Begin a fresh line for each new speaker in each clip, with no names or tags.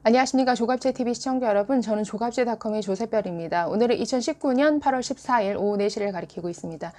안녕하십니까. 조갑제TV 시청자 여러분, 저는 조갑제닷컴의 조세별입니다. 오늘은 2019년 8월 14일 오후 4시를 가리키고 있습니다.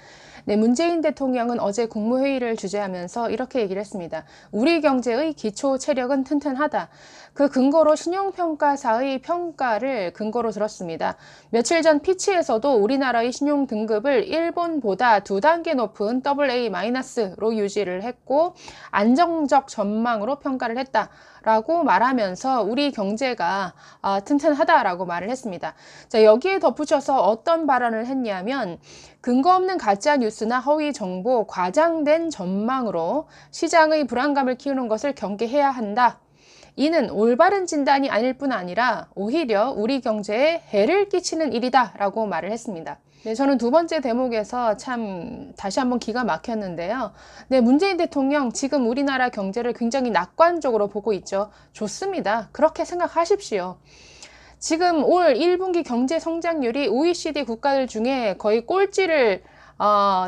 네, 문재인 대통령은 어제 국무회의를 주재하면서 이렇게 얘기를 했습니다. 우리 경제의 기초 체력은 튼튼하다. 그 근거로 신용평가사의 평가를 근거로 들었습니다. 며칠 전 피치에서도 우리나라의 신용 등급을 일본보다 2단계 높은 AA-로 유지를 했고 안정적 전망으로 평가를 했다. 라고 말하면서 우리 경제가 튼튼하다라고 말을 했습니다. 자, 여기에 덧붙여서 어떤 발언을 했냐면 근거 없는 가짜 뉴스나 허위 정보, 과장된 전망으로 시장의 불안감을 키우는 것을 경계해야 한다. 이는 올바른 진단이 아닐 뿐 아니라 오히려 우리 경제에 해를 끼치는 일이다 라고 말을 했습니다. 네, 저는 두 번째 대목에서 참 다시 한번 기가 막혔는데요. 네, 문재인 대통령 지금 우리나라 경제를 굉장히 낙관적으로 보고 있죠. 좋습니다. 그렇게 생각하십시오. 지금 올 1분기 경제 성장률이 OECD 국가들 중에 거의 꼴찌를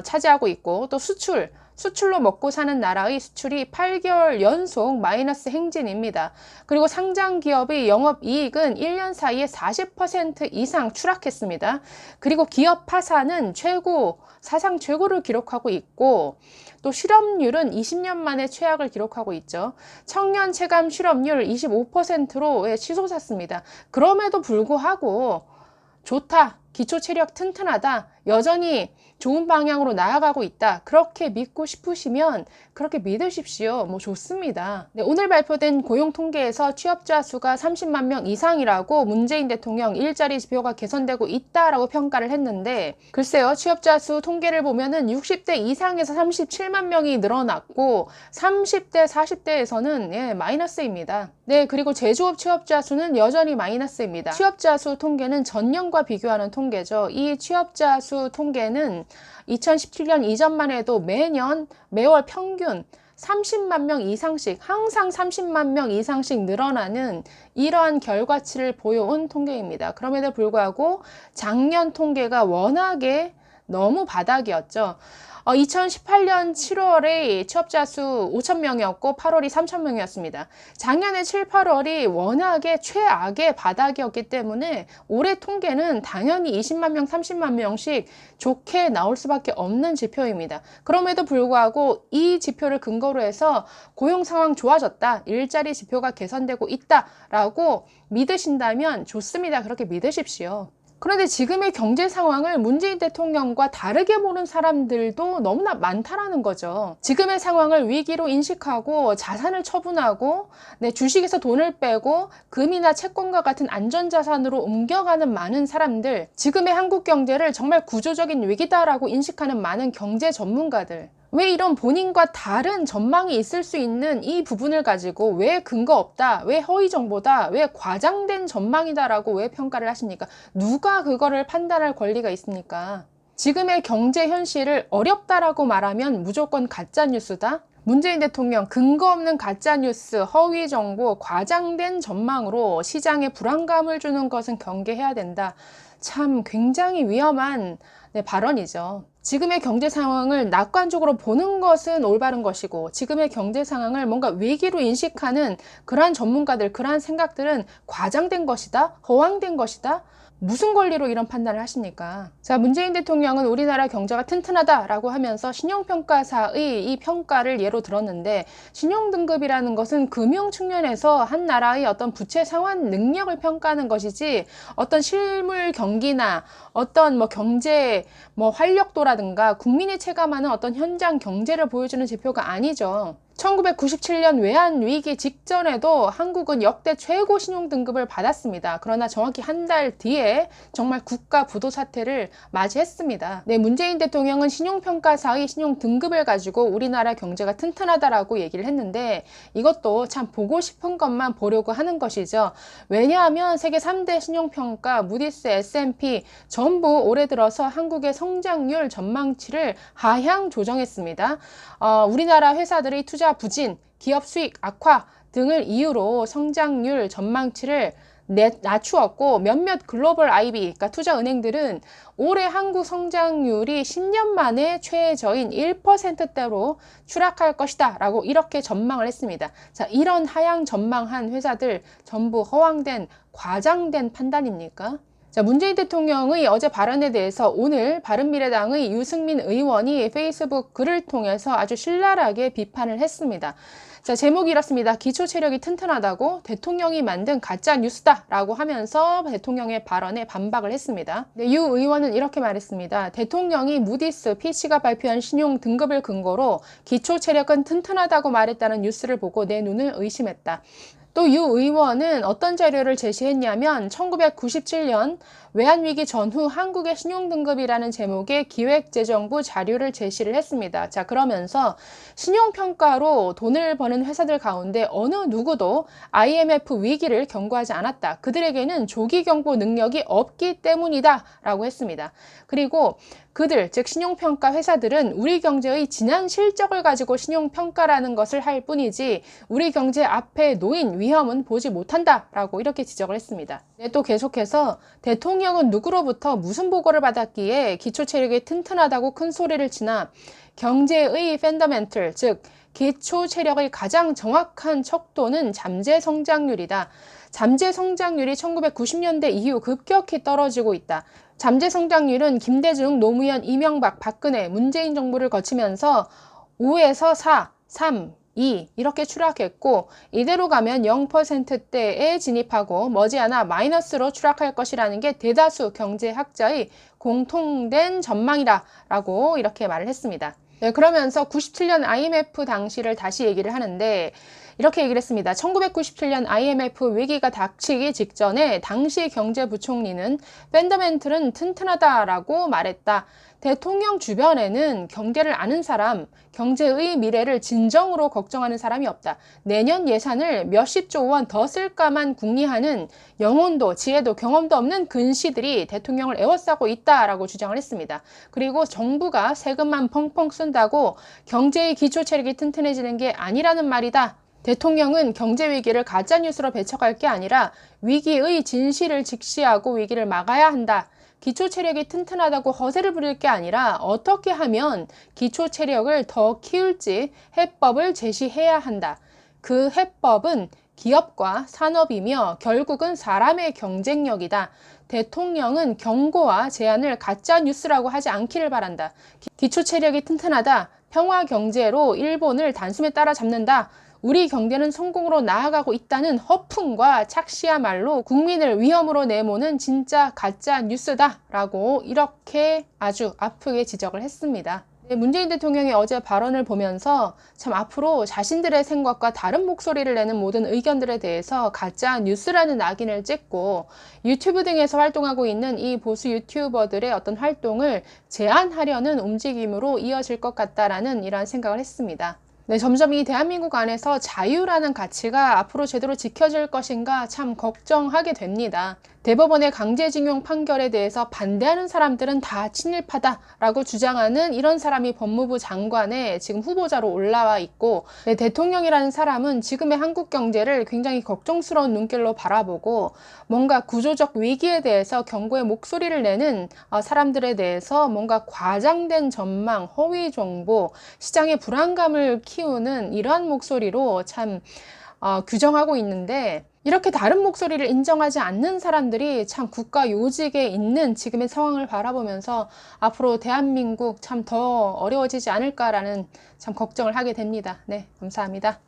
차지하고 있고 또 수출로 먹고 사는 나라의 수출이 8개월 연속 마이너스 행진입니다. 그리고 상장 기업의 영업이익은 1년 사이에 40% 이상 추락했습니다. 그리고 기업 파산은 사상 최고를 기록하고 있고 또 실업률은 20년 만에 최악을 기록하고 있죠. 청년 체감 실업률 25%로 치솟았습니다. 그럼에도 불구하고 좋다. 기초 체력 튼튼하다. 여전히 좋은 방향으로 나아가고 있다. 그렇게 믿고 싶으시면 그렇게 믿으십시오. 뭐 좋습니다. 네, 오늘 발표된 고용 통계에서 취업자 수가 30만 명 이상이라고 문재인 대통령 일자리 지표가 개선되고 있다라고 평가를 했는데 글쎄요. 취업자 수 통계를 보면은 60대 이상에서 37만 명이 늘어났고 30대, 40대에서는 마이너스입니다. 네, 그리고 제조업 취업자 수는 여전히 마이너스입니다. 취업자 수 통계는 전년과 비교하는 통계죠. 이 취업자 수 통계는 2017년 이전만 해도 매월 평균 30만 명 이상씩, 항상 30만 명 이상씩 늘어나는 이러한 결과치를 보여온 통계입니다. 그럼에도 불구하고 작년 통계가 워낙에 너무 바닥이었죠. 2018년 7월에 취업자 수 5,000명이었고 8월이 3,000명이었습니다. 작년에 7, 8월이 워낙에 최악의 바닥이었기 때문에 올해 통계는 당연히 20만 명, 30만 명씩 좋게 나올 수밖에 없는 지표입니다. 그럼에도 불구하고 이 지표를 근거로 해서 고용 상황 좋아졌다, 일자리 지표가 개선되고 있다라고 믿으신다면 좋습니다. 그렇게 믿으십시오. 그런데 지금의 경제 상황을 문재인 대통령과 다르게 보는 사람들도 너무나 많다라는 거죠. 지금의 상황을 위기로 인식하고 자산을 처분하고 주식에서 돈을 빼고 금이나 채권과 같은 안전자산으로 옮겨가는 많은 사람들, 지금의 한국 경제를 정말 구조적인 위기다라고 인식하는 많은 경제 전문가들, 왜 이런 본인과 다른 전망이 있을 수 있는 이 부분을 가지고 왜 근거 없다, 왜 허위 정보다, 왜 과장된 전망이다라고 왜 평가를 하십니까? 누가 그거를 판단할 권리가 있습니까? 지금의 경제 현실을 어렵다라고 말하면 무조건 가짜 뉴스다? 문재인 대통령 근거 없는 가짜 뉴스, 허위 정보, 과장된 전망으로 시장에 불안감을 주는 것은 경계해야 된다. 참 굉장히 위험한 발언이죠. 지금의 경제 상황을 낙관적으로 보는 것은 올바른 것이고 지금의 경제 상황을 뭔가 위기로 인식하는 그러한 전문가들, 그러한 생각들은 과장된 것이다, 허황된 것이다. 무슨 권리로 이런 판단을 하십니까? 자, 문재인 대통령은 우리나라 경제가 튼튼하다라고 하면서 신용평가사의 이 평가를 예로 들었는데 신용등급이라는 것은 금융 측면에서 한 나라의 어떤 부채 상환 능력을 평가하는 것이지 어떤 실물 경기나 어떤 경제 활력도라든가 국민이 체감하는 어떤 현장 경제를 보여주는 지표가 아니죠. 1997년 외환위기 직전에도 한국은 역대 최고 신용등급을 받았습니다. 그러나 정확히 한 달 뒤에 정말 국가 부도 사태를 맞이했습니다. 네, 문재인 대통령은 신용평가사의 신용등급을 가지고 우리나라 경제가 튼튼하다라고 얘기를 했는데 이것도 참 보고 싶은 것만 보려고 하는 것이죠. 왜냐하면 세계 3대 신용평가, 무디스, S&P 전부 올해 들어서 한국의 성장률 전망치를 하향 조정했습니다. 우리나라 회사들의 투자 부진, 기업 수익 악화 등을 이유로 성장률 전망치를 낮추었고 몇몇 글로벌 IB, 그러니까 투자은행들은 올해 한국 성장률이 10년 만에 최저인 1%대로 추락할 것이다 라고 이렇게 전망을 했습니다. 자, 이런 하향 전망한 회사들 전부 허황된 과장된 판단입니까? 자, 문재인 대통령의 어제 발언에 대해서 오늘 바른미래당의 유승민 의원이 페이스북 글을 통해서 아주 신랄하게 비판을 했습니다. 자, 제목이 이렇습니다. 기초 체력이 튼튼하다고 대통령이 만든 가짜 뉴스다 라고 하면서 대통령의 발언에 반박을 했습니다. 네, 유 의원은 이렇게 말했습니다. 대통령이 무디스 피치가 발표한 신용 등급을 근거로 기초 체력은 튼튼하다고 말했다는 뉴스를 보고 내 눈을 의심했다. 또 유 의원은 어떤 자료를 제시했냐면 1997년 외환위기 전후 한국의 신용등급이라는 제목의 기획재정부 자료를 제시를 했습니다. 자, 그러면서 신용평가로 돈을 버는 회사들 가운데 어느 누구도 IMF 위기를 경고하지 않았다. 그들에게는 조기경보 능력이 없기 때문이다 라고 했습니다. 그리고 그들, 즉 신용평가 회사들은 우리 경제의 지난 실적을 가지고 신용평가라는 것을 할 뿐이지 우리 경제 앞에 놓인 위험은 보지 못한다라고 이렇게 지적을 했습니다. 네, 또 계속해서 대통령은 누구로부터 무슨 보고를 받았기에 기초 체력이 튼튼하다고 큰 소리를 치나 경제의 펀더멘털, 즉 기초 체력의 가장 정확한 척도는 잠재 성장률이다. 잠재 성장률이 1990년대 이후 급격히 떨어지고 있다. 잠재 성장률은 김대중, 노무현, 이명박, 박근혜, 문재인 정부를 거치면서 5에서 4, 3, 2 이렇게 추락했고 이대로 가면 0%대에 진입하고 머지않아 마이너스로 추락할 것이라는 게 대다수 경제학자의 공통된 전망이라고 이렇게 말을 했습니다. 네, 그러면서 97년 IMF 당시를 다시 얘기를 하는데 이렇게 얘기를 했습니다. 1997년 IMF 위기가 닥치기 직전에 당시 경제부총리는 펀더멘털은 튼튼하다라고 말했다. 대통령 주변에는 경제를 아는 사람, 경제의 미래를 진정으로 걱정하는 사람이 없다. 내년 예산을 몇십조 원 더 쓸까만 궁리하는 영혼도 지혜도 경험도 없는 근시들이 대통령을 에워싸고 있다라고 주장을 했습니다. 그리고 정부가 세금만 펑펑 쓴다고 경제의 기초 체력이 튼튼해지는 게 아니라는 말이다. 대통령은 경제 위기를 가짜뉴스로 배척할 게 아니라 위기의 진실을 직시하고 위기를 막아야 한다. 기초 체력이 튼튼하다고 허세를 부릴 게 아니라 어떻게 하면 기초 체력을 더 키울지 해법을 제시해야 한다. 그 해법은 기업과 산업이며 결국은 사람의 경쟁력이다. 대통령은 경고와 제안을 가짜 뉴스라고 하지 않기를 바란다. 기초 체력이 튼튼하다. 평화 경제로 일본을 단숨에 따라잡는다. 우리 경제는 성공으로 나아가고 있다는 허풍과 착시야말로 국민을 위험으로 내모는 진짜 가짜 뉴스다 라고 이렇게 아주 아프게 지적을 했습니다. 문재인 대통령이 어제 발언을 보면서 참 앞으로 자신들의 생각과 다른 목소리를 내는 모든 의견들에 대해서 가짜 뉴스라는 악인을 찍고 유튜브 등에서 활동하고 있는 이 보수 유튜버들의 어떤 활동을 제한하려는 움직임으로 이어질 것 같다라는 이러한 생각을 했습니다. 네, 점점 이 대한민국 안에서 자유라는 가치가 앞으로 제대로 지켜질 것인가 참 걱정하게 됩니다. 대법원의 강제징용 판결에 대해서 반대하는 사람들은 다 친일파다라고 주장하는 이런 사람이 법무부 장관에 지금 후보자로 올라와 있고 네, 대통령이라는 사람은 지금의 한국 경제를 굉장히 걱정스러운 눈길로 바라보고 뭔가 구조적 위기에 대해서 경고의 목소리를 내는 사람들에 대해서 뭔가 과장된 전망, 허위 정보, 시장의 불안감을 키우는 이러한 목소리로 참 규정하고 있는데 이렇게 다른 목소리를 인정하지 않는 사람들이 참 국가 요직에 있는 지금의 상황을 바라보면서 앞으로 대한민국 참 더 어려워지지 않을까라는 참 걱정을 하게 됩니다. 네, 감사합니다.